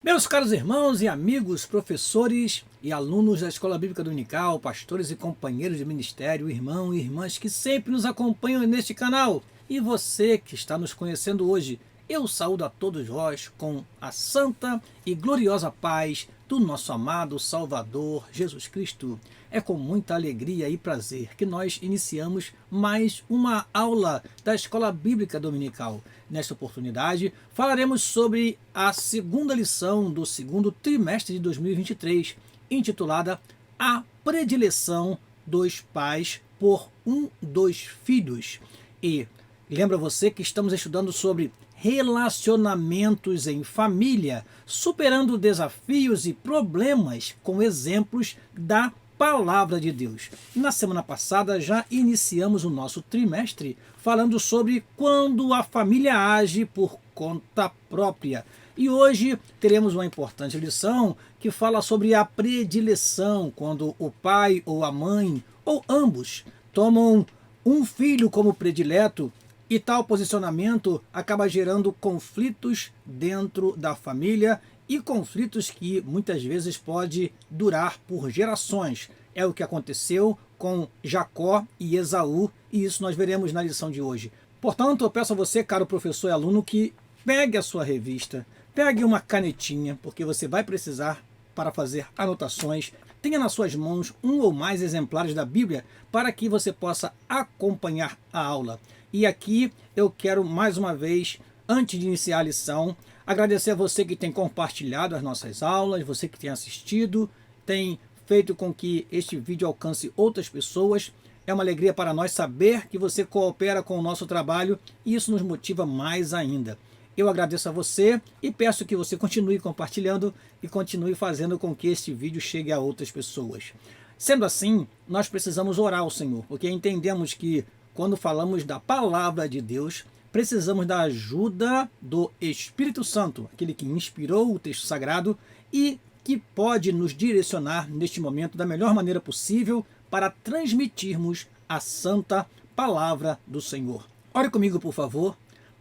Meus caros irmãos e amigos, professores e alunos da Escola Bíblica Dominical, pastores e companheiros de ministério, irmãos e irmãs que sempre nos acompanham neste canal, e você que está nos conhecendo hoje, eu saúdo a todos vós com a santa e gloriosa paz do nosso amado Salvador Jesus Cristo. É com muita alegria e prazer que nós iniciamos mais uma aula da Escola Bíblica Dominical. Nesta oportunidade, falaremos sobre a segunda lição do segundo trimestre de 2023, intitulada A Predileção dos Pais por um dos Filhos. E lembra você que estamos estudando sobre relacionamentos em família, superando desafios e problemas com exemplos da Palavra de Deus. Na semana passada já iniciamos o nosso trimestre falando sobre quando a família age por conta própria. E hoje teremos uma importante lição que fala sobre a predileção, quando o pai ou a mãe, ou ambos, tomam um filho como predileto, e tal posicionamento acaba gerando conflitos dentro da família e conflitos que muitas vezes pode durar por gerações. É o que aconteceu com Jacó e Esaú, e isso nós veremos na lição de hoje. Portanto, eu peço a você, caro professor e aluno, que pegue a sua revista, pegue uma canetinha, porque você vai precisar para fazer anotações. Tenha nas suas mãos um ou mais exemplares da Bíblia para que você possa acompanhar a aula. E aqui eu quero mais uma vez, antes de iniciar a lição, agradecer a você que tem compartilhado as nossas aulas, você que tem assistido, tem feito com que este vídeo alcance outras pessoas. É uma alegria para nós saber que você coopera com o nosso trabalho e isso nos motiva mais ainda. Eu agradeço a você e peço que você continue compartilhando e continue fazendo com que este vídeo chegue a outras pessoas. Sendo assim, nós precisamos orar ao Senhor, porque entendemos que quando falamos da Palavra de Deus, precisamos da ajuda do Espírito Santo, aquele que inspirou o texto sagrado e que pode nos direcionar neste momento da melhor maneira possível para transmitirmos a santa Palavra do Senhor. Ore comigo, por favor.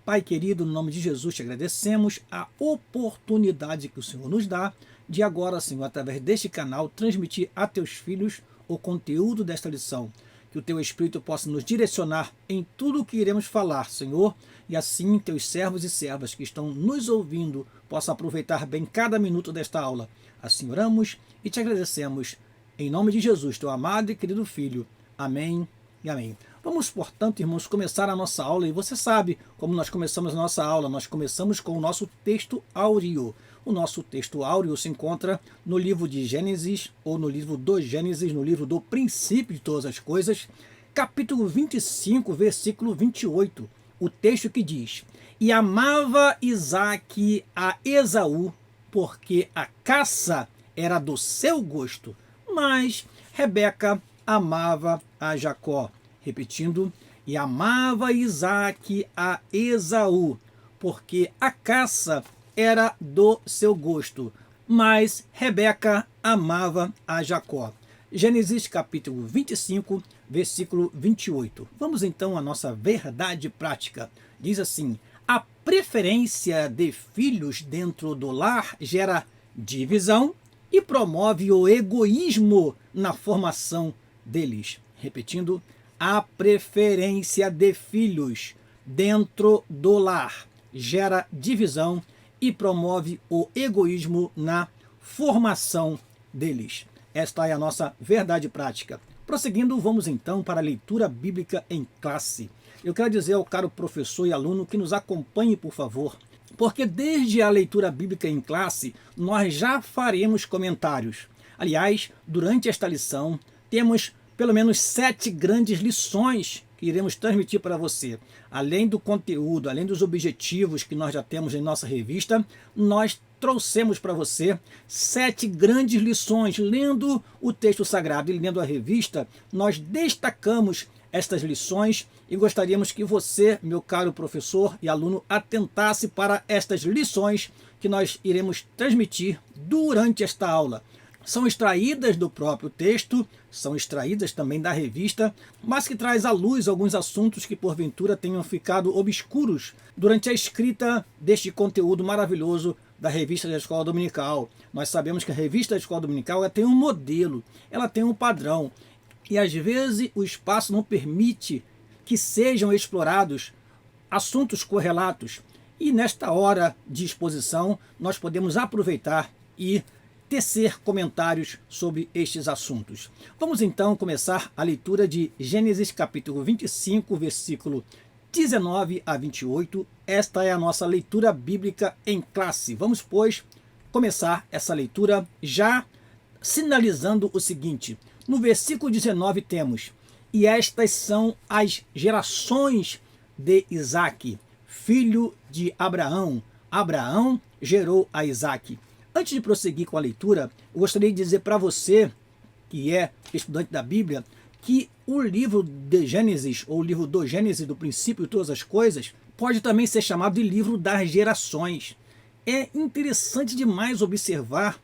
Pai querido, no nome de Jesus te agradecemos a oportunidade que o Senhor nos dá de agora, Senhor, através deste canal, transmitir a teus filhos o conteúdo desta lição. Que o teu Espírito possa nos direcionar em tudo o que iremos falar, Senhor, e assim teus servos e servas que estão nos ouvindo possam aproveitar bem cada minuto desta aula. Assim oramos e te agradecemos. Em nome de Jesus, teu amado e querido Filho. Amém e amém. Vamos, portanto, irmãos, começar a nossa aula. E você sabe como nós começamos a nossa aula. Nós começamos com o nosso texto áureo. O nosso texto áureo se encontra no livro de Gênesis, ou no livro do Gênesis, no livro do princípio de todas as coisas, capítulo 25, versículo 28. O texto que diz: E amava Isaque a Esaú, porque a caça era do seu gosto, mas Rebeca amava a Jacó. Repetindo, e amava Isaque a Esaú, porque a caça era do seu gosto, mas Rebeca amava a Jacó. Gênesis capítulo 25, versículo 28. Vamos então à nossa verdade prática. Diz assim: a preferência de filhos dentro do lar gera divisão e promove o egoísmo na formação deles. Repetindo, a preferência de filhos dentro do lar gera divisão e promove o egoísmo na formação deles. Esta é a nossa verdade prática. Prosseguindo, vamos então para a leitura bíblica em classe. Eu quero dizer ao caro professor e aluno que nos acompanhe, por favor, porque desde a leitura bíblica em classe, nós já faremos comentários. Aliás, durante esta lição, temos pelo menos 7 grandes lições que iremos transmitir para você. Além do conteúdo, além dos objetivos que nós já temos em nossa revista, nós trouxemos para você 7 grandes lições. Lendo o texto sagrado e lendo a revista, nós destacamos estas lições e gostaríamos que você, meu caro professor e aluno, atentasse para estas lições que nós iremos transmitir durante esta aula. São extraídas do próprio texto, são extraídas também da revista, mas que traz à luz alguns assuntos que porventura tenham ficado obscuros durante a escrita deste conteúdo maravilhoso da revista da Escola Dominical. Nós sabemos que a revista da Escola Dominical ela tem um modelo, ela tem um padrão. E às vezes o espaço não permite que sejam explorados assuntos correlatos. E nesta hora de exposição nós podemos aproveitar e tecer comentários sobre estes assuntos. Vamos então começar a leitura de Gênesis capítulo 25, versículo 19 a 28. Esta é a nossa leitura bíblica em classe. Vamos, pois, começar essa leitura já sinalizando o seguinte. No versículo 19 temos: e estas são as gerações de Isaque, filho de Abraão. Abraão gerou a Isaque. Antes de prosseguir com a leitura, eu gostaria de dizer para você, que é estudante da Bíblia, que o livro de Gênesis, ou o livro do Gênesis, do princípio de todas as coisas, pode também ser chamado de livro das gerações. É interessante demais observar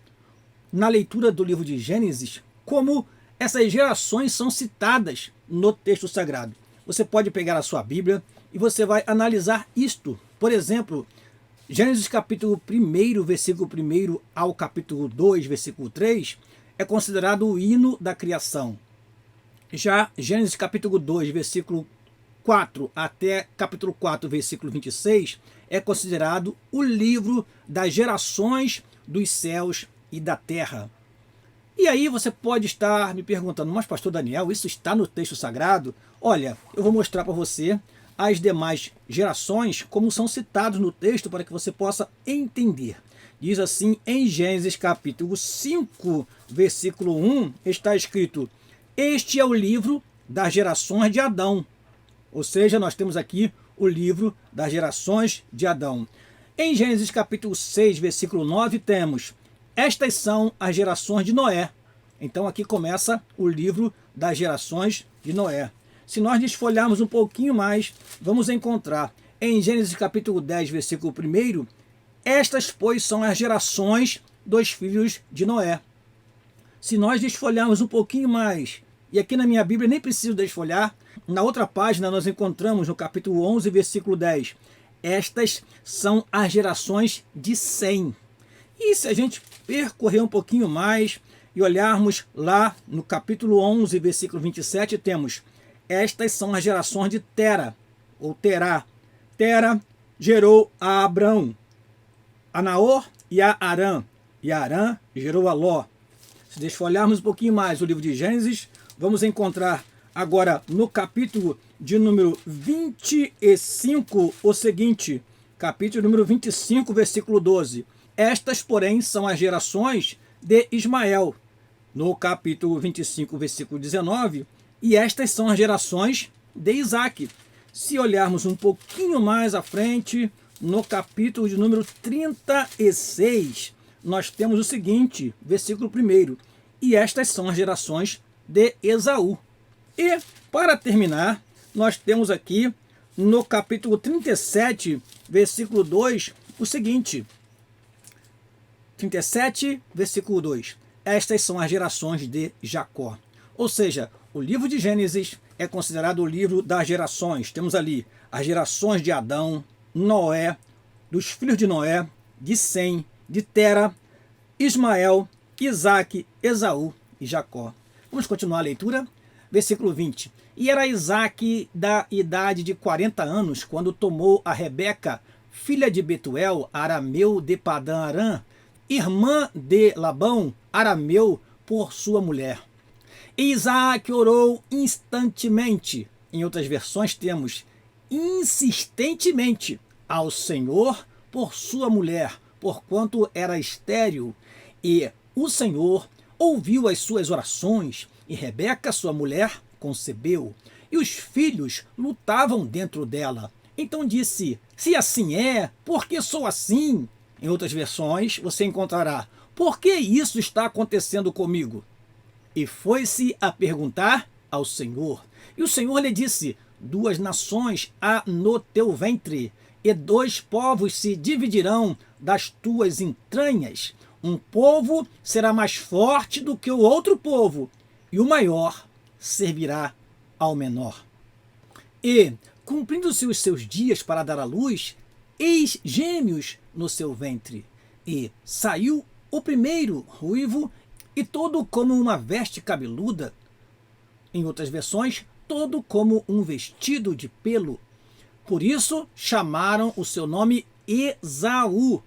na leitura do livro de Gênesis como essas gerações são citadas no texto sagrado. Você pode pegar a sua Bíblia e você vai analisar isto. Por exemplo, Gênesis capítulo 1, versículo 1 ao capítulo 2, versículo 3, é considerado o hino da criação. Já Gênesis capítulo 2, versículo 4 até capítulo 4, versículo 26, é considerado o livro das gerações dos céus e da terra. E aí você pode estar me perguntando, mas pastor Daniel, isso está no texto sagrado? Olha, eu vou mostrar para você as demais gerações como são citados no texto para que você possa entender. Diz assim em Gênesis capítulo 5, versículo 1, está escrito: este é o livro das gerações de Adão. Ou seja, nós temos aqui o livro das gerações de Adão. Em Gênesis capítulo 6, versículo 9, temos: estas são as gerações de Noé. Então aqui começa o livro das gerações de Noé. Se nós desfolharmos um pouquinho mais, vamos encontrar em Gênesis capítulo 10, versículo 1, estas, pois, são as gerações dos filhos de Noé. Se nós desfolharmos um pouquinho mais, e aqui na minha Bíblia nem preciso desfolhar, na outra página nós encontramos no capítulo 11, versículo 10, estas são as gerações de Sem. E se a gente percorrer um pouquinho mais e olharmos lá no capítulo 11, versículo 27, temos: estas são as gerações de Tera, ou Terá. Tera gerou a Abrão, a Naor e a Arã. E Arã gerou a Ló. Se desfolharmos um pouquinho mais o livro de Gênesis, vamos encontrar agora no capítulo de número 25 o seguinte. Capítulo número 25, versículo 12. Estas, porém, são as gerações de Ismael. No capítulo 25, versículo 19... e estas são as gerações de Isaque. Se olharmos um pouquinho mais à frente, no capítulo de número 36, nós temos o seguinte, versículo 1. E estas são as gerações de Esaú. E, para terminar, nós temos aqui, no capítulo 37, versículo 2, o seguinte. 37, versículo 2. Estas são as gerações de Jacó. Ou seja, o livro de Gênesis é considerado o livro das gerações. Temos ali as gerações de Adão, Noé, dos filhos de Noé, de Sem, de Tera, Ismael, Isaque, Esaú e Jacó. Vamos continuar a leitura? Versículo 20. E era Isaque da idade de 40 anos, quando tomou a Rebeca, filha de Betuel, arameu de Padã Arã, irmã de Labão, arameu, por sua mulher. E Isaac orou instantemente. Em outras versões temos insistentemente ao Senhor por sua mulher, porquanto era estéril. E o Senhor ouviu as suas orações, e Rebeca, sua mulher, concebeu. E os filhos lutavam dentro dela. Então disse: se assim é, por que sou assim? Em outras versões você encontrará: por que isso está acontecendo comigo? E foi-se a perguntar ao Senhor. E o Senhor lhe disse: 2 nações há no teu ventre, e 2 povos se dividirão das tuas entranhas. Um povo será mais forte do que o outro povo, e o maior servirá ao menor. E, cumprindo-se os seus dias para dar à luz, eis gêmeos no seu ventre. E saiu o primeiro ruivo, e todo como uma veste cabeluda, em outras versões, todo como um vestido de pelo. Por isso chamaram o seu nome Esaú.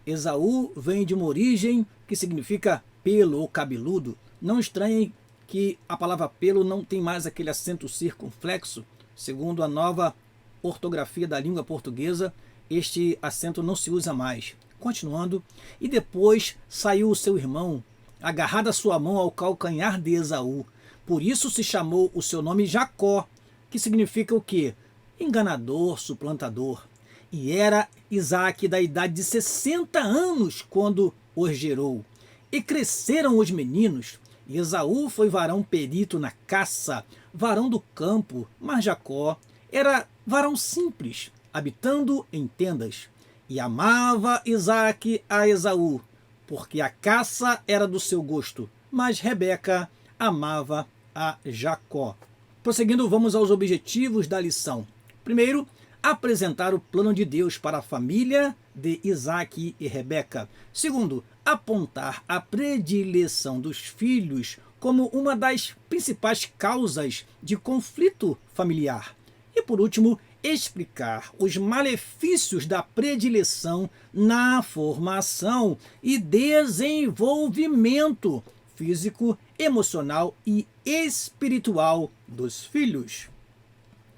Esaú vem de uma origem que significa pelo ou cabeludo. Não estranhem que a palavra pelo não tem mais aquele acento circunflexo. Segundo a nova ortografia da língua portuguesa, este acento não se usa mais. Continuando, e depois saiu o seu irmão, agarrado a sua mão ao calcanhar de Esaú. Por isso se chamou o seu nome Jacó, que significa o quê? Enganador, suplantador. E era Isaque da idade de 60 anos quando os gerou. E cresceram os meninos. E Esaú foi varão perito na caça, varão do campo, mas Jacó era varão simples, habitando em tendas. E amava Isaque a Esaú, porque a caça era do seu gosto, mas Rebeca amava a Jacó. Prosseguindo, vamos aos objetivos da lição. Primeiro, apresentar o plano de Deus para a família de Isaque e Rebeca. Segundo, apontar a predileção dos filhos como uma das principais causas de conflito familiar. E por último, explicar os malefícios da predileção na formação e desenvolvimento físico, emocional e espiritual dos filhos.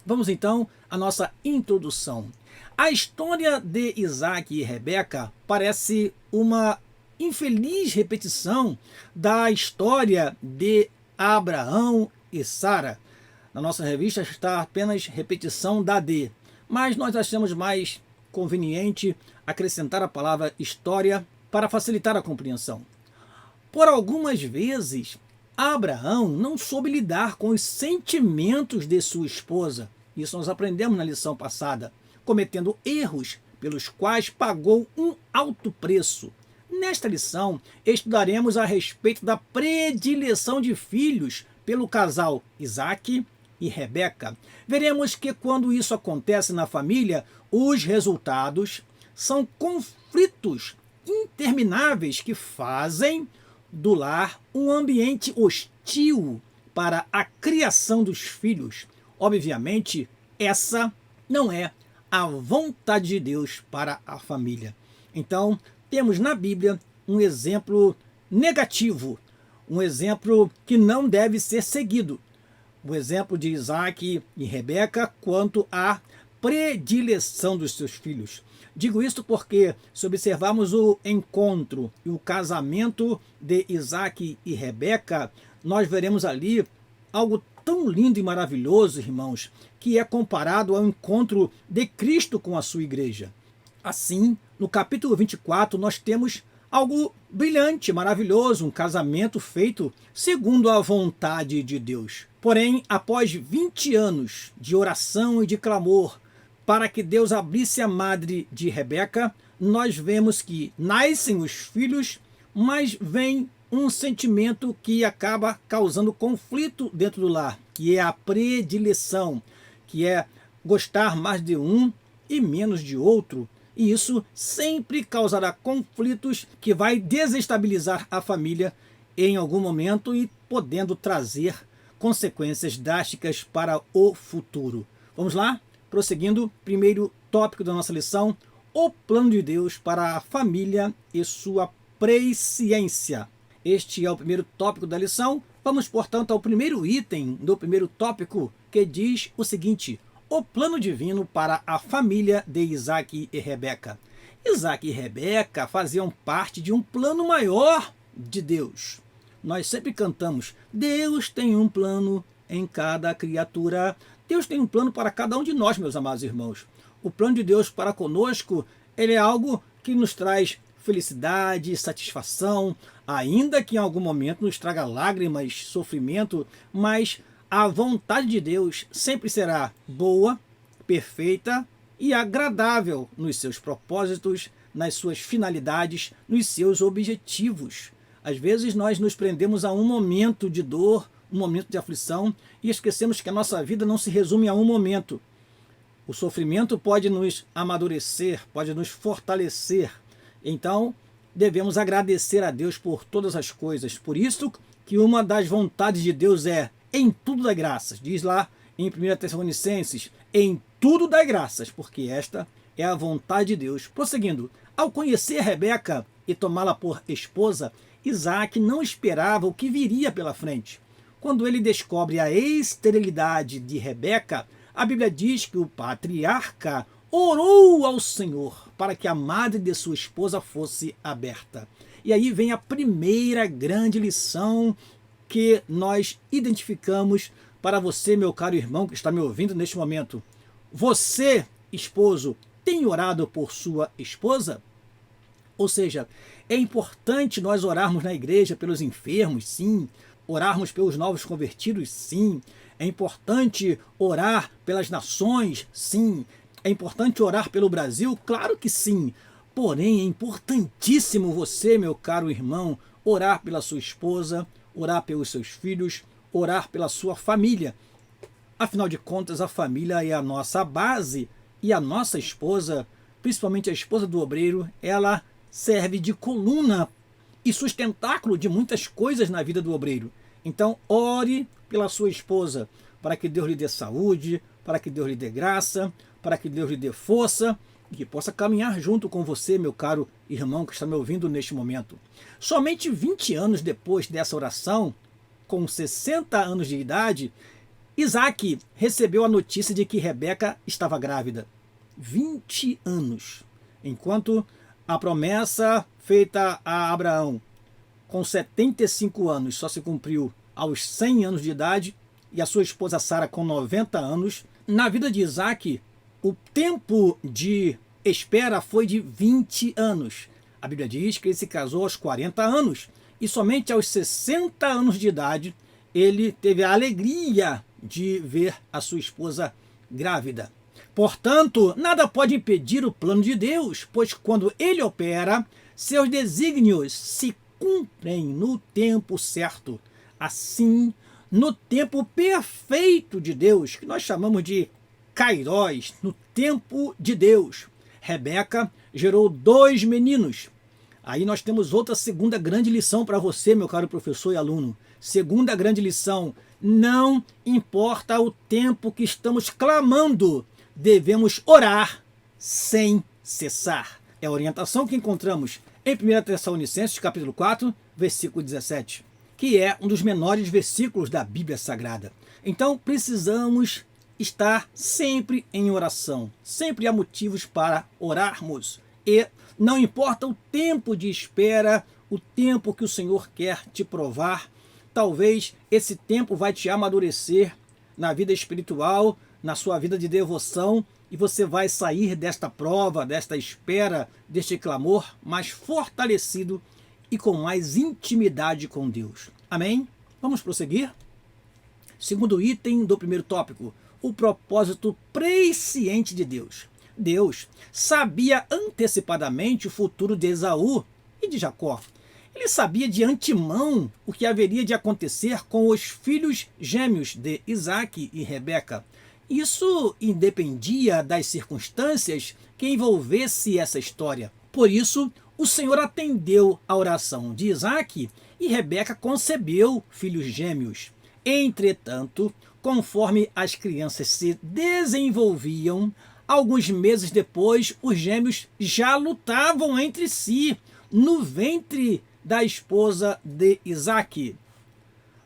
Vamos então à nossa introdução. A história de Isaque e Rebeca parece uma infeliz repetição da história de Abraão e Sara. Na nossa revista está apenas repetição da de, mas nós achamos mais conveniente acrescentar a palavra história para facilitar a compreensão. Por algumas vezes, Abraão não soube lidar com os sentimentos de sua esposa. Isso nós aprendemos na lição passada, cometendo erros pelos quais pagou um alto preço. Nesta lição, estudaremos a respeito da predileção de filhos pelo casal Isaque e Rebeca. Veremos que quando isso acontece na família, os resultados são conflitos intermináveis que fazem do lar um ambiente hostil para a criação dos filhos. Obviamente, essa não é a vontade de Deus para a família. Então, temos na Bíblia um exemplo negativo, um exemplo que não deve ser seguido. O exemplo de Isaque e Rebeca quanto à predileção dos seus filhos. Digo isto porque, se observarmos o encontro e o casamento de Isaque e Rebeca, nós veremos ali algo tão lindo e maravilhoso, irmãos, que é comparado ao encontro de Cristo com a sua igreja. Assim, no capítulo 24, nós temos algo brilhante, maravilhoso, um casamento feito segundo a vontade de Deus. Porém, após 20 anos de oração e de clamor para que Deus abrisse a madre de Rebeca, nós vemos que nascem os filhos, mas vem um sentimento que acaba causando conflito dentro do lar, que é a predileção, que é gostar mais de um e menos de outro. E isso sempre causará conflitos que vai desestabilizar a família em algum momento e podendo trazer consequências drásticas para o futuro. Vamos lá? Prosseguindo, primeiro tópico da nossa lição, o plano de Deus para a família e sua presciência. Este é o primeiro tópico da lição. Vamos, portanto, ao primeiro item do primeiro tópico, que diz o seguinte: o plano divino para a família de Isaque e Rebeca. Isaque e Rebeca faziam parte de um plano maior de Deus. Nós sempre cantamos: Deus tem um plano em cada criatura. Deus tem um plano para cada um de nós, meus amados irmãos. O plano de Deus para conosco, ele é algo que nos traz felicidade, satisfação, ainda que em algum momento nos traga lágrimas, sofrimento, mas a vontade de Deus sempre será boa, perfeita e agradável nos seus propósitos, nas suas finalidades, nos seus objetivos. Às vezes nós nos prendemos a um momento de dor, um momento de aflição, e esquecemos que a nossa vida não se resume a um momento. O sofrimento pode nos amadurecer, pode nos fortalecer. Então, devemos agradecer a Deus por todas as coisas. Por isso que uma das vontades de Deus é em tudo dai graças. Diz lá em 1 Tessalonicenses, em tudo dai graças, porque esta é a vontade de Deus. Prosseguindo, ao conhecer Rebeca e tomá-la por esposa, Isaac não esperava o que viria pela frente. Quando ele descobre a esterilidade de Rebeca, a Bíblia diz que o patriarca orou ao Senhor para que a madre de sua esposa fosse aberta. E aí vem a primeira grande lição que nós identificamos para você, meu caro irmão que está me ouvindo neste momento. Você, esposo, tem orado por sua esposa? Ou seja, é importante nós orarmos na igreja pelos enfermos, sim. Orarmos pelos novos convertidos, sim. É importante orar pelas nações, sim. É importante orar pelo Brasil? Claro que sim. Porém, é importantíssimo você, meu caro irmão, orar pela sua esposa, orar pelos seus filhos, orar pela sua família. Afinal de contas, a família é a nossa base e a nossa esposa, principalmente a esposa do obreiro, ela serve de coluna e sustentáculo de muitas coisas na vida do obreiro. Então, ore pela sua esposa, para que Deus lhe dê saúde, para que Deus lhe dê graça, para que Deus lhe dê força e que possa caminhar junto com você, meu caro irmão que está me ouvindo neste momento. Somente 20 anos depois dessa oração, com 60 anos de idade, Isaac recebeu a notícia de que Rebeca estava grávida. 20 anos. Enquanto a promessa feita a Abraão com 75 anos só se cumpriu aos 100 anos de idade e a sua esposa Sara com 90 anos, na vida de Isaac, o tempo de espera foi de 20 anos. A Bíblia diz que ele se casou aos 40 anos e somente aos 60 anos de idade ele teve a alegria de ver a sua esposa grávida. Portanto, nada pode impedir o plano de Deus, pois quando ele opera, seus desígnios se cumprem no tempo certo. Assim, no tempo perfeito de Deus, que nós chamamos de Kairos, no tempo de Deus, Rebeca gerou 2 meninos. Aí nós temos outra segunda grande lição para você, meu caro professor e aluno. Segunda grande lição: não importa o tempo que estamos clamando, devemos orar sem cessar. É a orientação que encontramos em 1 Tessalonicenses, capítulo 4, versículo 17, que é um dos menores versículos da Bíblia Sagrada. Então, precisamos estar sempre em oração. Sempre há motivos para orarmos. E não importa o tempo de espera, o tempo que o Senhor quer te provar, talvez esse tempo vai te amadurecer na vida espiritual, na sua vida de devoção, e você vai sair desta prova, desta espera, deste clamor, mais fortalecido e com mais intimidade com Deus. Amém? Vamos prosseguir? Segundo item do primeiro tópico, o propósito presciente de Deus. Deus sabia antecipadamente o futuro de Esaú e de Jacó. Ele sabia de antemão o que haveria de acontecer com os filhos gêmeos de Isaac e Rebeca. Isso independia das circunstâncias que envolvesse essa história. Por isso, o Senhor atendeu a oração de Isaac e Rebeca concebeu filhos gêmeos. Entretanto, conforme as crianças se desenvolviam, alguns meses depois, os gêmeos já lutavam entre si no ventre da esposa de Isaac.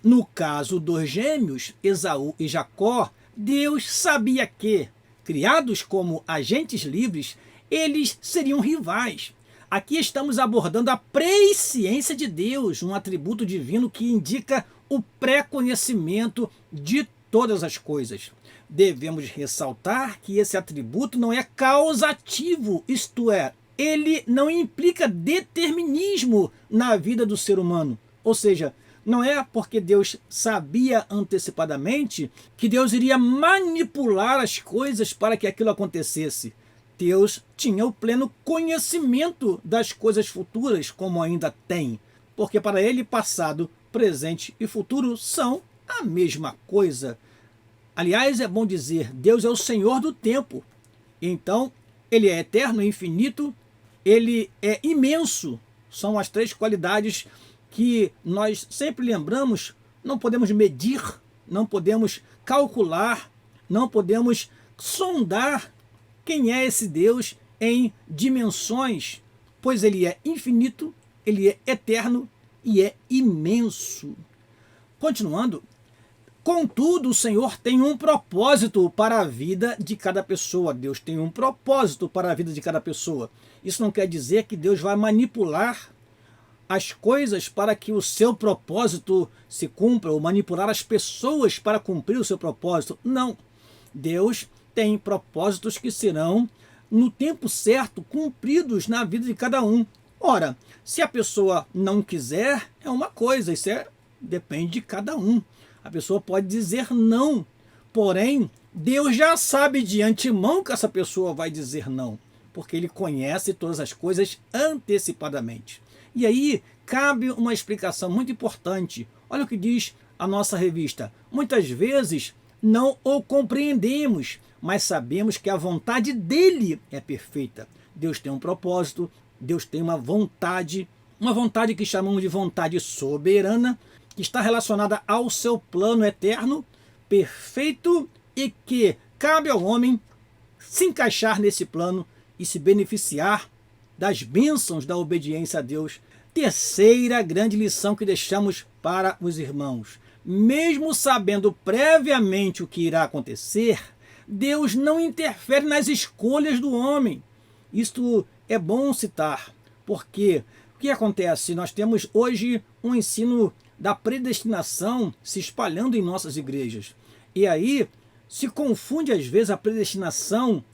No caso dos gêmeos, Esaú e Jacó, Deus sabia que, criados como agentes livres, eles seriam rivais. Aqui estamos abordando a presciência de Deus, um atributo divino que indica o pré-conhecimento de todas as coisas. Devemos ressaltar que esse atributo não é causativo, isto é, ele não implica determinismo na vida do ser humano. Ou seja, não é porque Deus sabia antecipadamente que Deus iria manipular as coisas para que aquilo acontecesse. Deus tinha o pleno conhecimento das coisas futuras, como ainda tem, porque para ele passado, presente e futuro são a mesma coisa. Aliás, é bom dizer, Deus é o Senhor do tempo. Então, ele é eterno e infinito, ele é imenso São as 3 qualidades que nós sempre lembramos. Não podemos medir, não podemos calcular, não podemos sondar quem é esse Deus em dimensões, pois ele é infinito, ele é eterno e é imenso. Continuando, contudo, o Senhor tem um propósito para a vida de cada pessoa. Deus tem um propósito para a vida de cada pessoa. Isso não quer dizer que Deus vai manipular as coisas para que o seu propósito se cumpra, ou manipular as pessoas para cumprir o seu propósito. Não. Deus tem propósitos que serão, no tempo certo, cumpridos na vida de cada um. Ora, se a pessoa não quiser, é uma coisa, depende de cada um. A pessoa pode dizer não, porém, Deus já sabe de antemão que essa pessoa vai dizer não, porque Ele conhece todas as coisas antecipadamente. E aí cabe uma explicação muito importante. Olha o que diz a nossa revista. Muitas vezes não o compreendemos, mas sabemos que a vontade dele é perfeita. Deus tem um propósito, Deus tem uma vontade que chamamos de vontade soberana, que está relacionada ao seu plano eterno, perfeito, e que cabe ao homem se encaixar nesse plano e se beneficiar das bênçãos da obediência a Deus. Terceira grande lição que deixamos para os irmãos. Mesmo sabendo previamente o que irá acontecer, Deus não interfere nas escolhas do homem. Isto é bom citar, porque o que acontece? Nós temos hoje um ensino da predestinação se espalhando em nossas igrejas. E aí se confunde às vezes a predestinação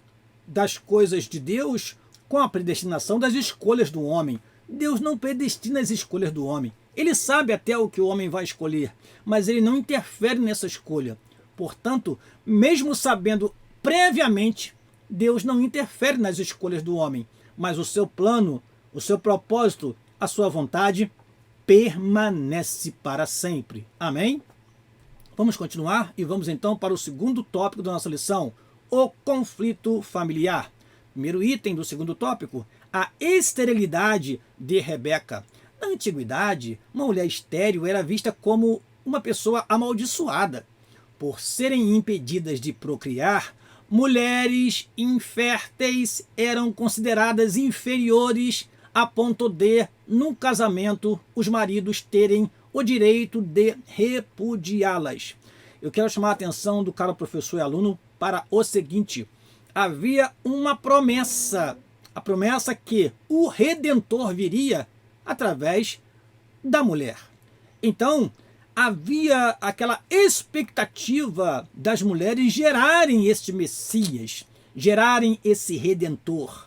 das coisas de Deus com a predestinação das escolhas do homem. Deus não predestina as escolhas do homem. Ele sabe até o que o homem vai escolher, mas ele não interfere nessa escolha. Portanto, mesmo sabendo previamente, Deus não interfere nas escolhas do homem, mas o seu plano, o seu propósito, a sua vontade permanece para sempre. Amém? Vamos continuar e vamos então para o segundo tópico da nossa lição, o conflito familiar. Primeiro item do segundo tópico, a esterilidade de Rebeca. Na antiguidade, uma mulher estéril era vista como uma pessoa amaldiçoada. Por serem impedidas de procriar, mulheres inférteis eram consideradas inferiores a ponto de, num casamento, os maridos terem o direito de repudiá-las. Eu quero chamar a atenção do caro professor e aluno para o seguinte: havia uma promessa, a promessa que o Redentor viria através da mulher. Então, havia aquela expectativa das mulheres gerarem este Messias, gerarem esse Redentor.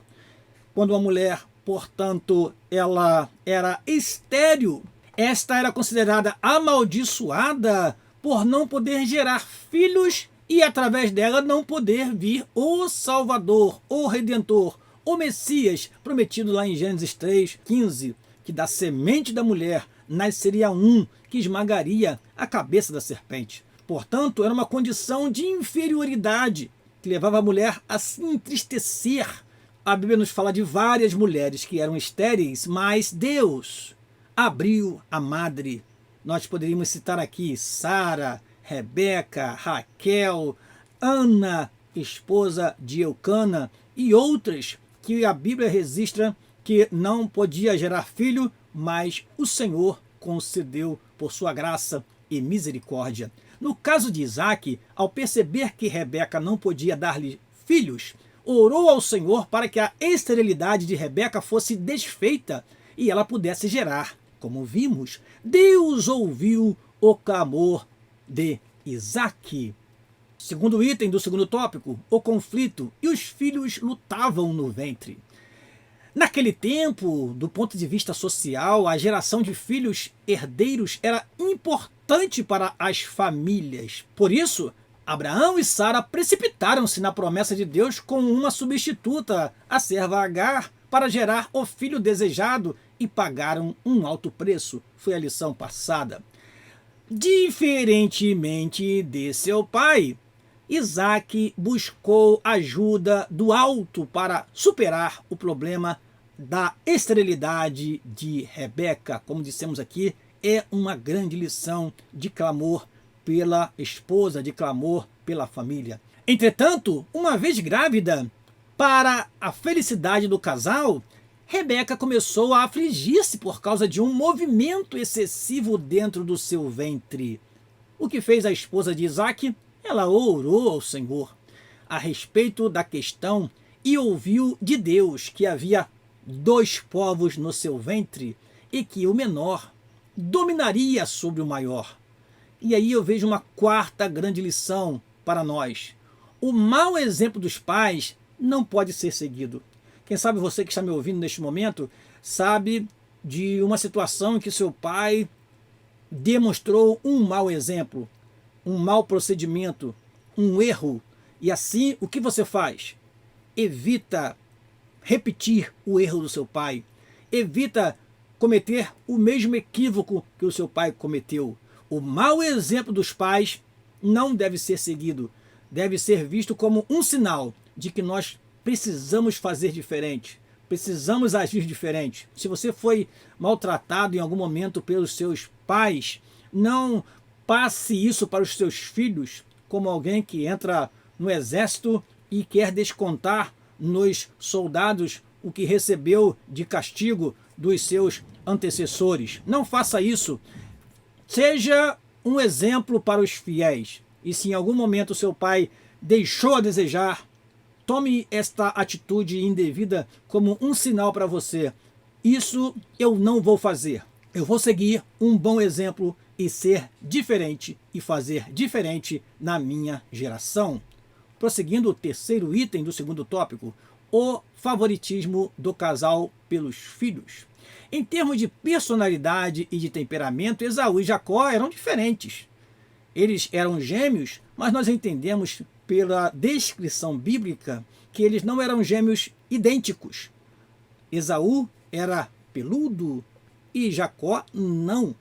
Quando a mulher, portanto, ela era estéril, esta era considerada amaldiçoada por não poder gerar filhos e através dela não poder vir o Salvador, o Redentor, o Messias, prometido lá em Gênesis 3:15, que da semente da mulher nasceria um que esmagaria a cabeça da serpente. Portanto, era uma condição de inferioridade que levava a mulher a se entristecer. A Bíblia nos fala de várias mulheres que eram estéreis, mas Deus abriu a madre. Nós poderíamos citar aqui Sara, Rebeca, Raquel, Ana, esposa de Eucana, e outras que a Bíblia registra que não podia gerar filho, mas o Senhor concedeu por sua graça e misericórdia. No caso de Isaque, ao perceber que Rebeca não podia dar-lhe filhos, orou ao Senhor para que a esterilidade de Rebeca fosse desfeita e ela pudesse gerar. Como vimos, Deus ouviu o clamor de Isaque. Segundo item do segundo tópico, o conflito, e os filhos lutavam no ventre. Naquele tempo, do ponto de vista social, a geração de filhos herdeiros era importante para as famílias. Por isso, Abraão e Sara precipitaram-se na promessa de Deus com uma substituta, a serva Agar, para gerar o filho desejado, e pagaram um alto preço. Foi a lição passada. Diferentemente de seu pai, Isaque buscou ajuda do alto para superar o problema da esterilidade de Rebeca, como dissemos aqui, é uma grande lição de clamor pela esposa, de clamor pela família. Entretanto, uma vez grávida, para a felicidade do casal, Rebeca começou a afligir-se por causa de um movimento excessivo dentro do seu ventre. O que fez a esposa de Isaac? Ela orou ao Senhor a respeito da questão e ouviu de Deus que havia 2 povos no seu ventre e que o menor dominaria sobre o maior. E aí eu vejo uma quarta grande lição para nós. O mau exemplo dos pais não pode ser seguido. Quem sabe você que está me ouvindo neste momento sabe de uma situação em que seu pai demonstrou um mau exemplo, um mau procedimento, um erro. E assim, o que você faz? Evita repetir o erro do seu pai. Evita cometer o mesmo equívoco que o seu pai cometeu. O mau exemplo dos pais não deve ser seguido. Deve ser visto como um sinal de que nós precisamos fazer diferente. Precisamos agir diferente. Se você foi maltratado em algum momento pelos seus pais, não passe isso para os seus filhos como alguém que entra no exército e quer descontar nos soldados o que recebeu de castigo dos seus antecessores. Não faça isso. Seja um exemplo para os fiéis. E se em algum momento seu pai deixou a desejar, tome esta atitude indevida como um sinal para você. Isso eu não vou fazer. Eu vou seguir um bom exemplo e ser diferente e fazer diferente na minha geração. Prosseguindo o terceiro item do segundo tópico, o favoritismo do casal pelos filhos. Em termos de personalidade e de temperamento, Esaú e Jacó eram diferentes. Eles eram gêmeos, mas nós entendemos pela descrição bíblica que eles não eram gêmeos idênticos. Esaú era peludo e Jacó não.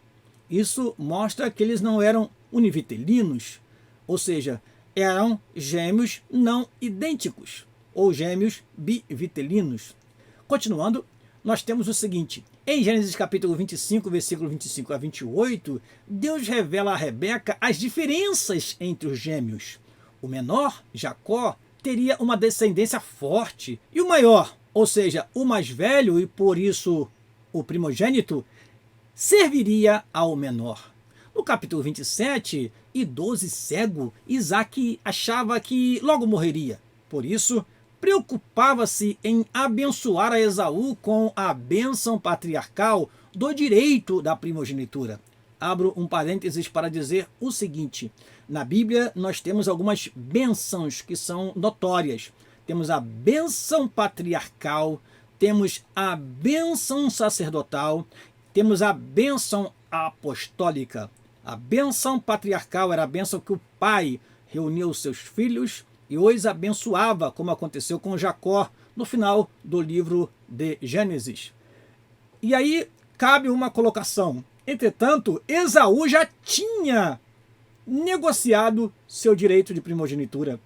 Isso mostra que eles não eram univitelinos, ou seja, eram gêmeos não idênticos, ou gêmeos bivitelinos. Continuando, nós temos o seguinte: em Gênesis capítulo 25, versículo 25 a 28, Deus revela a Rebeca as diferenças entre os gêmeos. O menor, Jacó, teria uma descendência forte, e o maior, ou seja, o mais velho e por isso o primogênito, serviria ao menor. No capítulo 27, idoso e cego, Isaac achava que logo morreria. Por isso, preocupava-se em abençoar a Esaú com a bênção patriarcal do direito da primogenitura. Abro um parênteses para dizer o seguinte: na Bíblia nós temos algumas bênçãos que são notórias. Temos a bênção patriarcal, temos a bênção sacerdotal, temos a bênção apostólica. A bênção patriarcal era a bênção que o pai reunia os seus filhos e os abençoava, como aconteceu com Jacó no final do livro de Gênesis. E aí cabe uma colocação. Entretanto, Esaú já tinha negociado seu direito de primogenitura.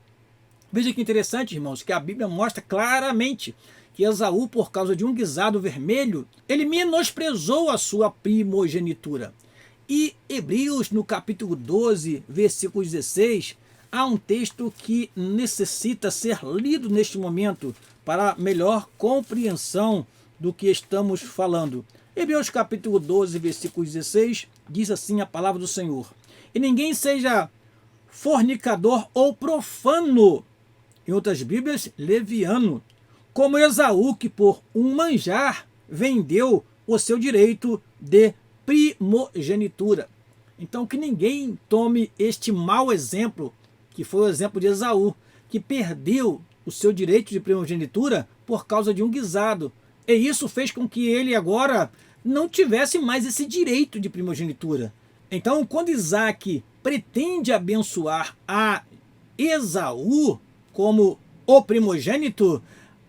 Veja que interessante, irmãos, que a Bíblia mostra claramente que Esaú, por causa de um guisado vermelho, ele menosprezou a sua primogenitura. E Hebreus, no capítulo 12, versículo 16, há um texto que necessita ser lido neste momento para melhor compreensão do que estamos falando. Hebreus capítulo 12, versículo 16, diz assim a palavra do Senhor: e ninguém seja fornicador ou profano, em outras Bíblias, leviano, como Esaú, que por um manjar vendeu o seu direito de primogenitura. Então que ninguém tome este mau exemplo, que foi o exemplo de Esaú, que perdeu o seu direito de primogenitura por causa de um guisado. E isso fez com que ele agora não tivesse mais esse direito de primogenitura. Então, quando Isaac pretende abençoar a Esaú como o primogênito,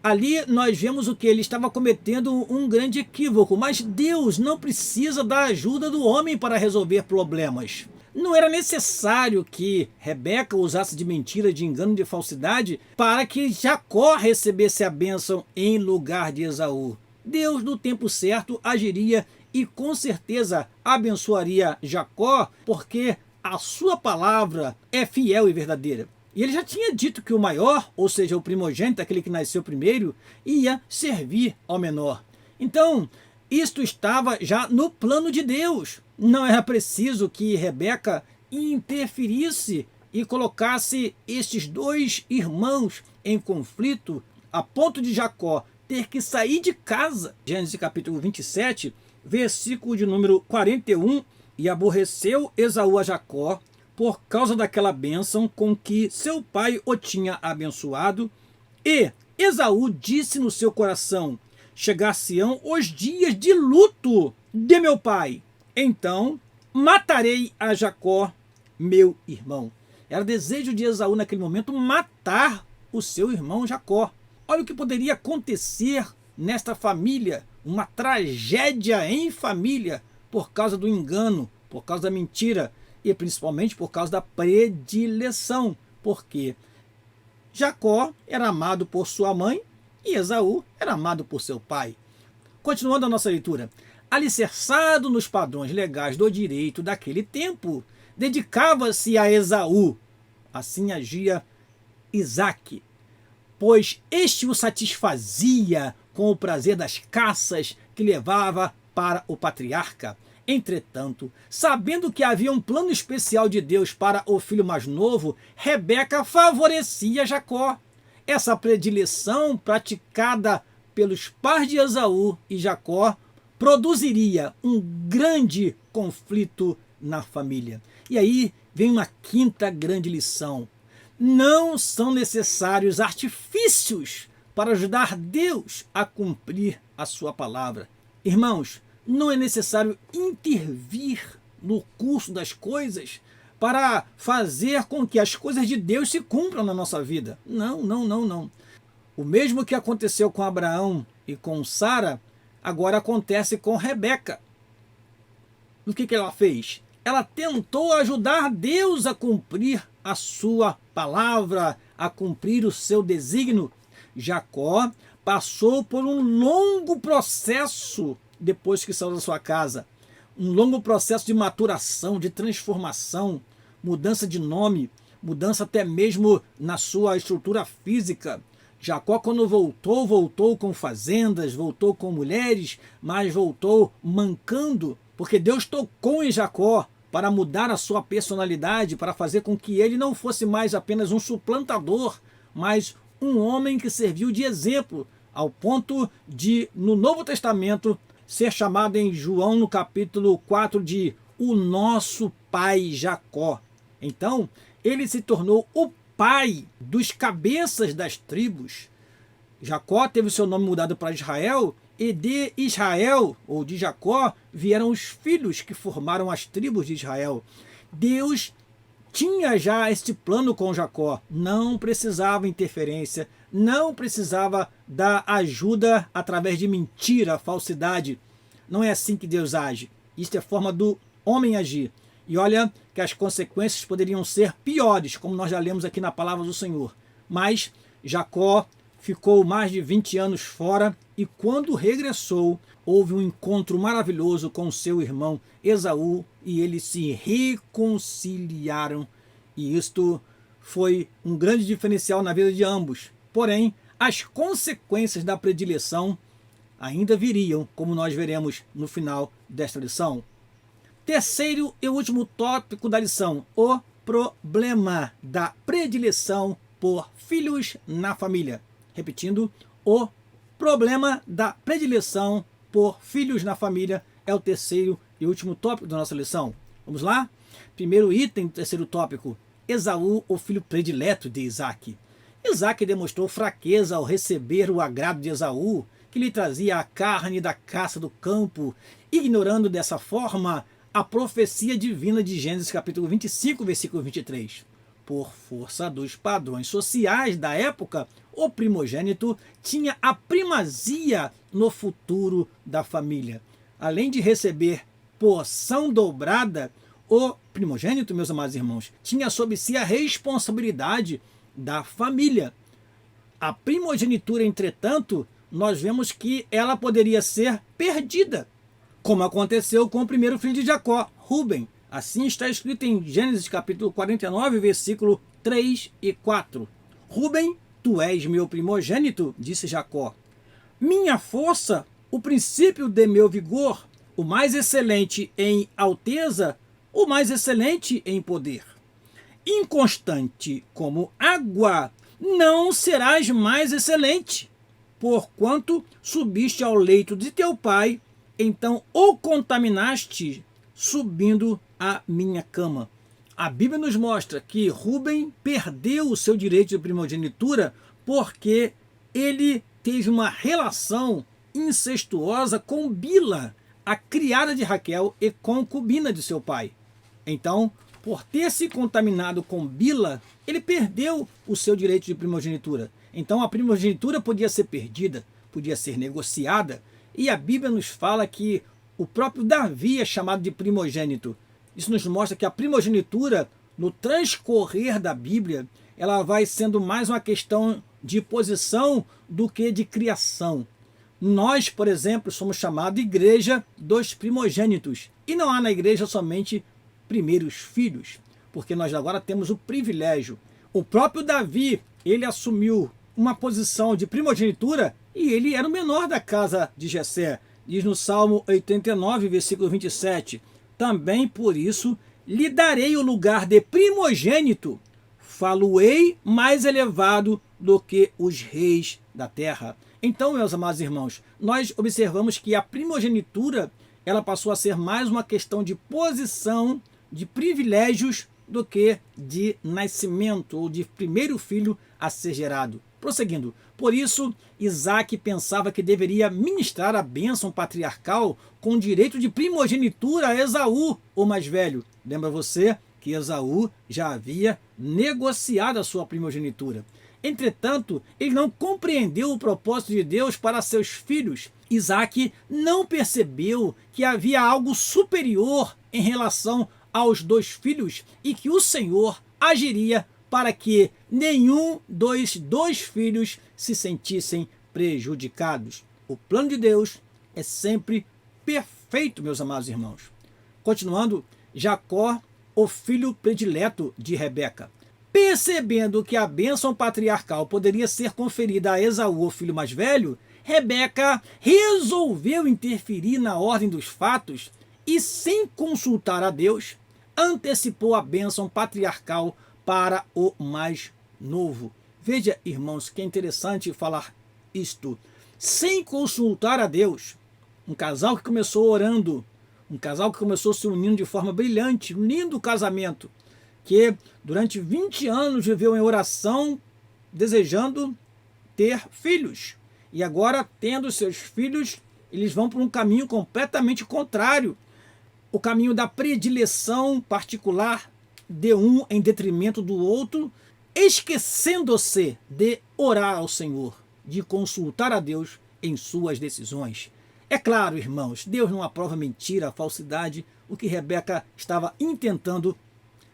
ali nós vemos o que ele estava cometendo um grande equívoco. Mas Deus não precisa da ajuda do homem para resolver problemas. Não era necessário que Rebeca usasse de mentira, de engano, de falsidade para que Jacó recebesse a bênção em lugar de Esaú. Deus, no tempo certo, agiria e com certeza abençoaria Jacó, porque a sua palavra é fiel e verdadeira. E ele já tinha dito que o maior, ou seja, o primogênito, aquele que nasceu primeiro, ia servir ao menor. Então, isto estava já no plano de Deus. Não era preciso que Rebeca interferisse e colocasse estes dois irmãos em conflito, a ponto de Jacó ter que sair de casa. Gênesis capítulo 27, versículo de número 41, e aborreceu Esaú a Jacó por causa daquela bênção com que seu pai o tinha abençoado, e Esaú disse no seu coração: chegar-se-ão os dias de luto de meu pai, então matarei a Jacó, meu irmão. Era desejo de Esaú naquele momento matar o seu irmão Jacó. Olha o que poderia acontecer nesta família, uma tragédia em família por causa do engano, por causa da mentira e principalmente por causa da predileção, porque Jacó era amado por sua mãe e Esaú era amado por seu pai. Continuando a nossa leitura, alicerçado nos padrões legais do direito daquele tempo, dedicava-se a Esaú. Assim agia Isaque, pois este o satisfazia com o prazer das caças que levava para o patriarca. Entretanto, sabendo que havia um plano especial de Deus para o filho mais novo, Rebeca favorecia Jacó. Essa predileção praticada pelos pais de Esaú e Jacó produziria um grande conflito na família. E aí vem uma quinta grande lição. Não são necessários artifícios para ajudar Deus a cumprir a sua palavra. Irmãos, não é necessário intervir no curso das coisas para fazer com que as coisas de Deus se cumpram na nossa vida. Não, não, não, não. O mesmo que aconteceu com Abraão e com Sara, agora acontece com Rebeca. O que ela fez? Ela tentou ajudar Deus a cumprir a sua palavra, a cumprir o seu desígnio. Jacó passou por um longo processo depois que saiu da sua casa. Um longo processo de maturação, de transformação, mudança de nome, mudança até mesmo na sua estrutura física. Jacó, quando voltou com fazendas, voltou com mulheres, mas voltou mancando, porque Deus tocou em Jacó para mudar a sua personalidade, para fazer com que ele não fosse mais apenas um suplantador, mas um homem que serviu de exemplo, ao ponto de, no Novo Testamento, ser chamado em João, no capítulo 4, de o nosso pai Jacó. Então, ele se tornou o pai dos cabeças das tribos. Jacó teve seu nome mudado para Israel, e de Israel, ou de Jacó, vieram os filhos que formaram as tribos de Israel. Deus tinha já este plano com Jacó, não precisava interferência, não precisava da ajuda através de mentira, falsidade. Não é assim que Deus age. Isto é forma do homem agir. E olha que as consequências poderiam ser piores, como nós já lemos aqui na palavra do Senhor. Mas Jacó ficou mais de 20 anos fora e quando regressou, houve um encontro maravilhoso com seu irmão Esaú e eles se reconciliaram. E isto foi um grande diferencial na vida de ambos. Porém, as consequências da predileção ainda viriam, como nós veremos no final desta lição. Terceiro e último tópico da lição, o problema da predileção por filhos na família. Repetindo, o problema da predileção por filhos na família é o terceiro e último tópico da nossa lição. Vamos lá? Primeiro item do terceiro tópico, Esaú, o filho predileto de Isaque. Isaque demonstrou fraqueza ao receber o agrado de Esaú, que lhe trazia a carne da caça do campo, ignorando dessa forma a profecia divina de Gênesis capítulo 25, versículo 23. Por força dos padrões sociais da época, o primogênito tinha a primazia no futuro da família. Além de receber porção dobrada, o primogênito, meus amados irmãos, tinha sob si a responsabilidade da família. A primogenitura, entretanto, nós vemos que ela poderia ser perdida, como aconteceu com o primeiro filho de Jacó, Ruben. Assim está escrito em Gênesis capítulo 49, versículo 3 e 4. Ruben, tu és meu primogênito, disse Jacó. Minha força, o princípio de meu vigor, o mais excelente em alteza, o mais excelente em poder. Inconstante como água, não serás mais excelente, porquanto subiste ao leito de teu pai, então o contaminaste, subindo à minha cama. A Bíblia nos mostra que Ruben perdeu o seu direito de primogenitura porque ele teve uma relação incestuosa com Bila, a criada de Raquel e concubina de seu pai. Então, por ter se contaminado com Bila, ele perdeu o seu direito de primogenitura. Então a primogenitura podia ser perdida, podia ser negociada, e a Bíblia nos fala que o próprio Davi é chamado de primogênito. Isso nos mostra que a primogenitura, no transcorrer da Bíblia, ela vai sendo mais uma questão de posição do que de criação. Nós, por exemplo, somos chamados de igreja dos primogênitos. E não há na igreja somente primeiros filhos, porque nós agora temos o privilégio. O próprio Davi, ele assumiu uma posição de primogenitura e ele era o menor da casa de Jessé. Diz no Salmo 89, versículo 27, também por isso lhe darei o lugar de primogênito, falo-ei mais elevado do que os reis da terra. Então, meus amados irmãos, nós observamos que a primogenitura ela passou a ser mais uma questão de posição, de privilégios, do que de nascimento ou de primeiro filho a ser gerado. Prosseguindo, por isso Isaac pensava que deveria ministrar a bênção patriarcal com direito de primogenitura a Esaú, o mais velho. Lembra você que Esaú já havia negociado a sua primogenitura. Entretanto, ele não compreendeu o propósito de Deus para seus filhos. Isaac não percebeu que havia algo superior em relação aos dois filhos e que o Senhor agiria para que nenhum dos dois filhos se sentissem prejudicados. O plano de Deus é sempre perfeito, meus amados irmãos. Continuando, Jacó, o filho predileto de Rebeca. Percebendo que a bênção patriarcal poderia ser conferida a Esaú, o filho mais velho, Rebeca resolveu interferir na ordem dos fatos e, sem consultar a Deus, antecipou a bênção patriarcal para o mais novo. Veja, irmãos, que é interessante falar isto. Sem consultar a Deus, um casal que começou orando, um casal que começou se unindo de forma brilhante, um lindo casamento, que durante 20 anos viveu em oração, desejando ter filhos. E agora, tendo seus filhos, eles vão por um caminho completamente contrário. O caminho da predileção particular de um em detrimento do outro, esquecendo-se de orar ao Senhor, de consultar a Deus em suas decisões. É claro, irmãos, Deus não aprova mentira, falsidade. O que Rebeca estava intentando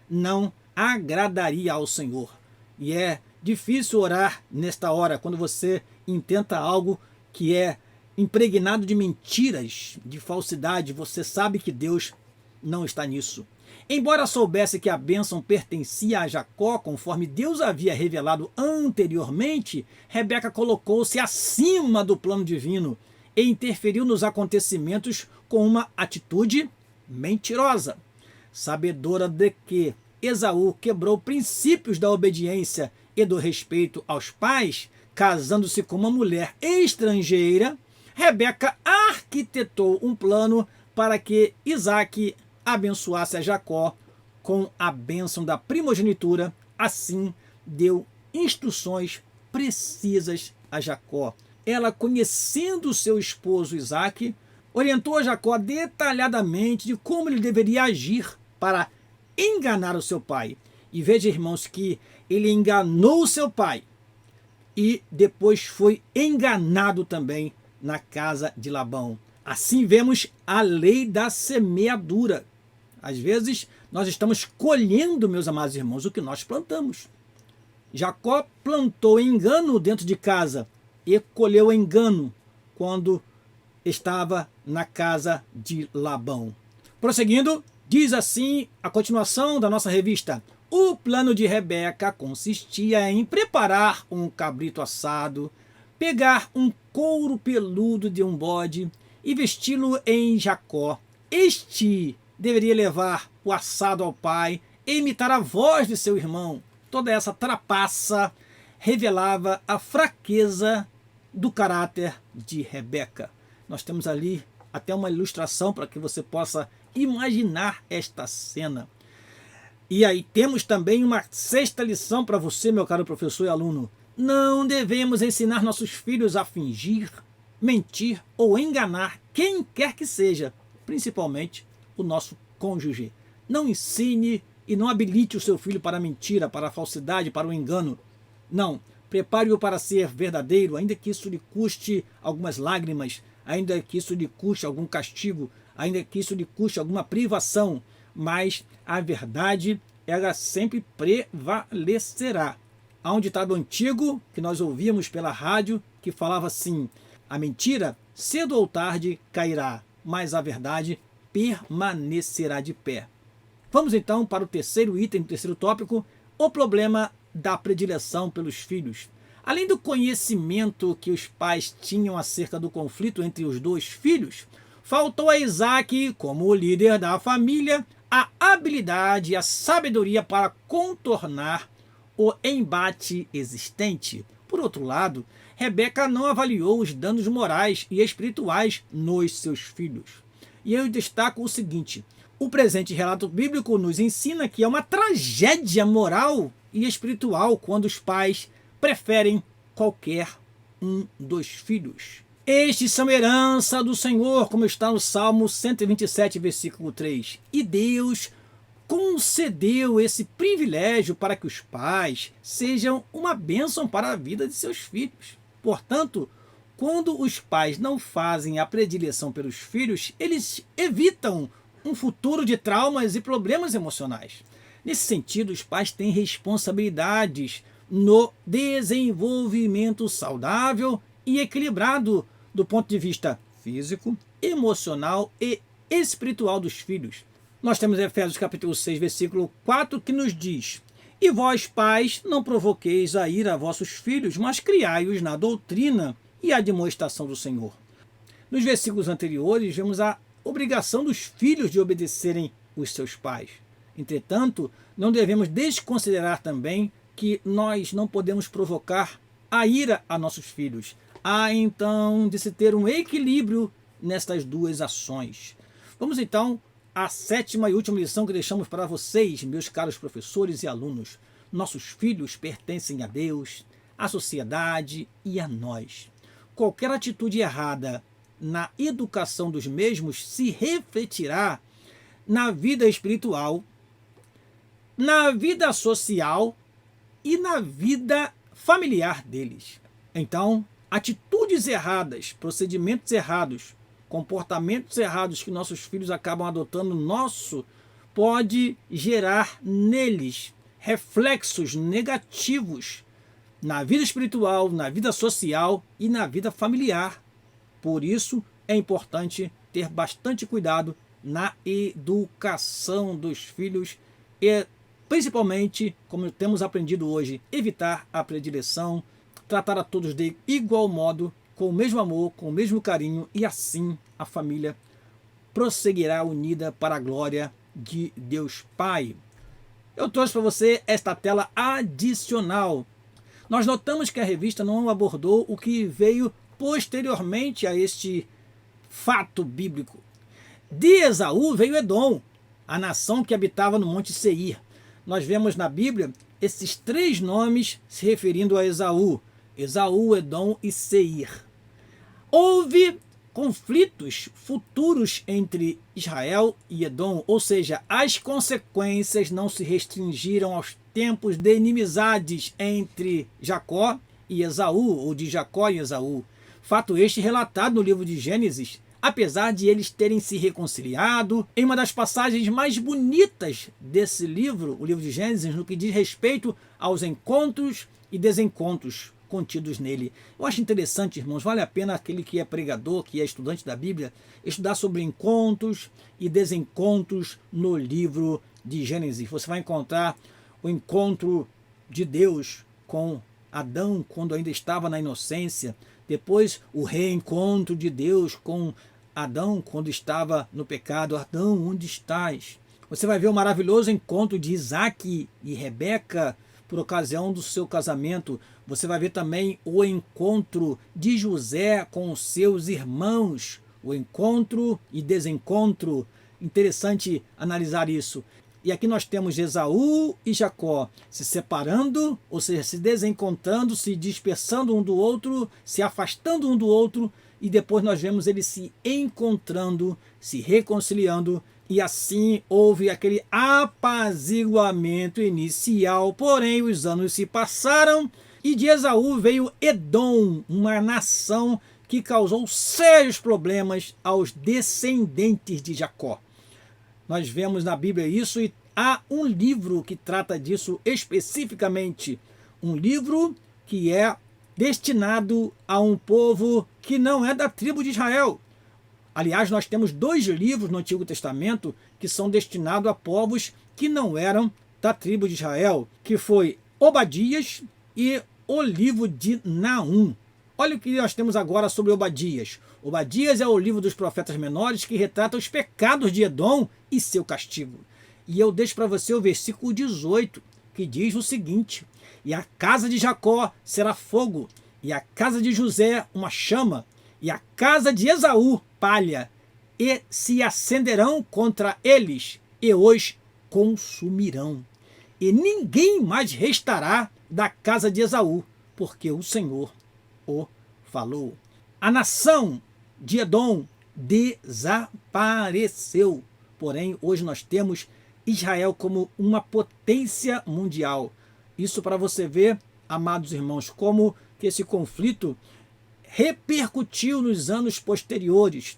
não agradaria ao Senhor. E é difícil orar nesta hora, quando você intenta algo que é impregnado de mentiras, de falsidade. Você sabe que Deus não está nisso. Embora soubesse que a bênção pertencia a Jacó, conforme Deus havia revelado anteriormente, Rebeca colocou-se acima do plano divino e interferiu nos acontecimentos com uma atitude mentirosa. Sabedora de que Esaú quebrou princípios da obediência e do respeito aos pais, casando-se com uma mulher estrangeira, Rebeca arquitetou um plano para que Isaac abençoasse a Jacó com a bênção da primogenitura. Assim, deu instruções precisas a Jacó. Ela, conhecendo seu esposo Isaac, orientou a Jacó detalhadamente de como ele deveria agir para enganar o seu pai. E veja, irmãos, que ele enganou o seu pai e depois foi enganado também na casa de Labão. Assim vemos a lei da semeadura. Às vezes nós estamos colhendo, meus amados irmãos, o que nós plantamos. Jacó plantou engano dentro de casa e colheu engano quando estava na casa de Labão. Prosseguindo, diz assim a continuação da nossa revista: o plano de Rebeca consistia em preparar um cabrito assado, pegar um couro peludo de um bode e vesti-lo em Jacó. Este deveria levar o assado ao pai e imitar a voz de seu irmão. Toda essa trapaça revelava a fraqueza do caráter de Rebeca. Nós temos ali até uma ilustração para que você possa imaginar esta cena. E aí temos também uma sexta lição para você, meu caro professor e aluno. Não devemos ensinar nossos filhos a fingir, mentir ou enganar quem quer que seja, principalmente o nosso cônjuge. Não ensine e não habilite o seu filho para a mentira, para a falsidade, para o engano. Não, prepare-o para ser verdadeiro, ainda que isso lhe custe algumas lágrimas, ainda que isso lhe custe algum castigo, ainda que isso lhe custe alguma privação, mas a verdade, ela sempre prevalecerá. Há um ditado antigo que nós ouvíamos pela rádio que falava assim: a mentira, cedo ou tarde, cairá, mas a verdade permanecerá de pé. Vamos então para o terceiro item, o terceiro tópico, o problema da predileção pelos filhos. Além do conhecimento que os pais tinham acerca do conflito entre os dois filhos, faltou a Isaac, como o líder da família, a habilidade e a sabedoria para contornar o embate existente. Por outro lado, Rebeca não avaliou os danos morais e espirituais nos seus filhos. E eu destaco o seguinte: o presente relato bíblico nos ensina que é uma tragédia moral e espiritual quando os pais preferem qualquer um dos filhos. Estes são herança do Senhor, como está no Salmo 127, versículo 3. E Deus concedeu esse privilégio para que os pais sejam uma bênção para a vida de seus filhos. Portanto, quando os pais não fazem a predileção pelos filhos, eles evitam um futuro de traumas e problemas emocionais. Nesse sentido, os pais têm responsabilidades no desenvolvimento saudável e equilibrado do ponto de vista físico, emocional e espiritual dos filhos. Nós temos Efésios capítulo 6, versículo 4, que nos diz: e vós, pais, não provoqueis a ira a vossos filhos, mas criai-os na doutrina e admoestação do Senhor. Nos versículos anteriores, vemos a obrigação dos filhos de obedecerem os seus pais. Entretanto, não devemos desconsiderar também que nós não podemos provocar a ira a nossos filhos. Há então de se ter um equilíbrio nestas duas ações. Vamos então à sétima e última lição que deixamos para vocês, meus caros professores e alunos. Nossos filhos pertencem a Deus, à sociedade e a nós. Qualquer atitude errada na educação dos mesmos se refletirá na vida espiritual, na vida social e na vida familiar deles. Então, atitudes erradas, procedimentos errados, comportamentos errados que nossos filhos acabam adotando pode gerar neles reflexos negativos na vida espiritual, na vida social e na vida familiar. Por isso, é importante ter bastante cuidado na educação dos filhos e, principalmente, como temos aprendido hoje, evitar a predileção, tratar a todos de igual modo, com o mesmo amor, com o mesmo carinho, e assim a família prosseguirá unida para a glória de Deus Pai. Eu trouxe para você esta tela adicional. Nós notamos que a revista não abordou o que veio posteriormente a este fato bíblico. De Esaú veio Edom, a nação que habitava no Monte Seir. Nós vemos na Bíblia esses três nomes se referindo a Esaú: Esaú, Edom e Seir. Houve conflitos futuros entre Israel e Edom, ou seja, as consequências não se restringiram aos tempos de inimizades entre Jacó e Esaú, ou de Jacó e Esaú. Fato este relatado no livro de Gênesis, apesar de eles terem se reconciliado, em uma das passagens mais bonitas desse livro, o livro de Gênesis, no que diz respeito aos encontros e desencontros, contidos nele. Eu acho interessante, irmãos, vale a pena aquele que é pregador, que é estudante da Bíblia, estudar sobre encontros e desencontros no livro de Gênesis. Você vai encontrar o encontro de Deus com Adão quando ainda estava na inocência, depois o reencontro de Deus com Adão quando estava no pecado. Adão, onde estás? Você vai ver o maravilhoso encontro de Isaac e Rebeca por ocasião do seu casamento. Você vai ver também o encontro de José com os seus irmãos, o encontro e desencontro. Interessante analisar isso. E aqui nós temos Esaú e Jacó se separando, ou seja, se desencontrando, se dispersando um do outro, se afastando um do outro, e depois nós vemos eles se encontrando, se reconciliando, e assim houve aquele apaziguamento inicial. Porém, os anos se passaram e de Esaú veio Edom, uma nação que causou sérios problemas aos descendentes de Jacó. Nós vemos na Bíblia isso e há um livro que trata disso especificamente. Um livro que é destinado a um povo que não é da tribo de Israel. Aliás, nós temos 2 livros no Antigo Testamento que são destinados a povos que não eram da tribo de Israel, que foi Obadias e o livro de Naum. Olha o que nós temos agora sobre Obadias. Obadias é o livro dos profetas menores que retrata os pecados de Edom e seu castigo. E eu deixo para você o versículo 18, que diz o seguinte: e a casa de Jacó será fogo, e a casa de José uma chama, e a casa de Esaú palha, e se acenderão contra eles, e os consumirão. E ninguém mais restará da casa de Esaú, porque o Senhor o falou. A nação de Edom desapareceu. Porém, hoje nós temos Israel como uma potência mundial. Isso para você ver, amados irmãos, como que esse conflito repercutiu nos anos posteriores.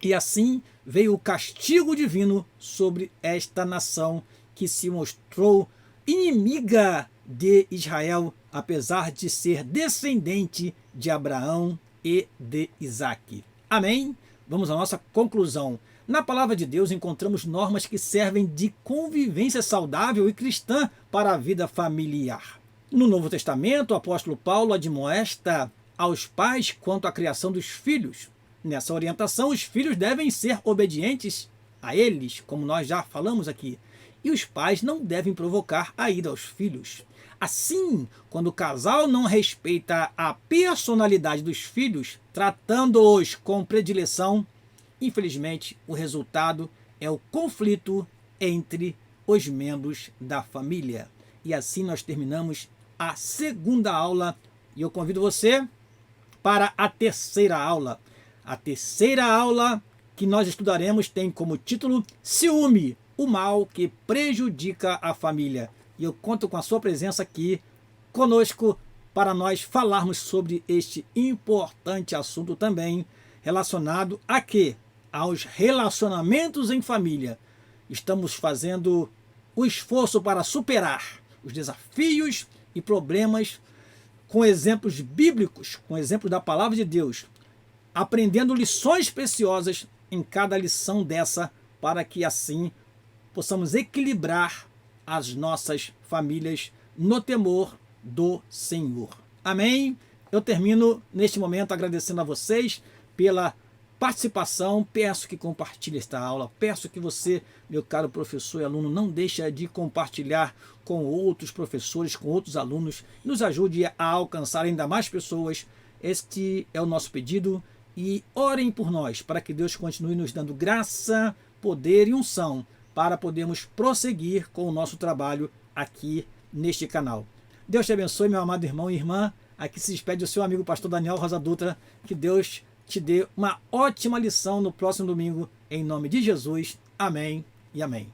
E assim veio o castigo divino sobre esta nação que se mostrou inimiga de Israel, apesar de ser descendente de Abraão e de Isaque. Amém? Vamos à nossa conclusão. Na palavra de Deus encontramos normas que servem de convivência saudável e cristã para a vida familiar. No Novo Testamento, o apóstolo Paulo admoesta aos pais quanto à criação dos filhos. Nessa orientação, os filhos devem ser obedientes a eles, como nós já falamos aqui, e os pais não devem provocar a ira aos filhos. Assim, quando o casal não respeita a personalidade dos filhos, tratando-os com predileção, infelizmente, o resultado é o conflito entre os membros da família. E assim nós terminamos a 2ª aula. E eu convido você para a 3ª aula. A 3ª aula que nós estudaremos tem como título Ciúme, o mal que prejudica a família. E eu conto com a sua presença aqui conosco para nós falarmos sobre este importante assunto também relacionado a quê? Aos relacionamentos em família. Estamos fazendo o esforço para superar os desafios e problemas com exemplos bíblicos, com exemplos da palavra de Deus, aprendendo lições preciosas em cada lição dessa, para que assim possamos equilibrar as nossas famílias no temor do Senhor. Amém? Eu termino neste momento agradecendo a vocês pela participação. Peço que compartilhe esta aula, peço que você, meu caro professor e aluno, não deixe de compartilhar com outros professores, com outros alunos, nos ajude a alcançar ainda mais pessoas. Este é o nosso pedido e orem por nós, para que Deus continue nos dando graça, poder e unção, para podermos prosseguir com o nosso trabalho aqui neste canal. Deus te abençoe, meu amado irmão e irmã. Aqui se despede o seu amigo pastor Daniel Rosa Dutra. Que Deus te dê uma ótima lição no próximo domingo, em nome de Jesus. Amém e amém.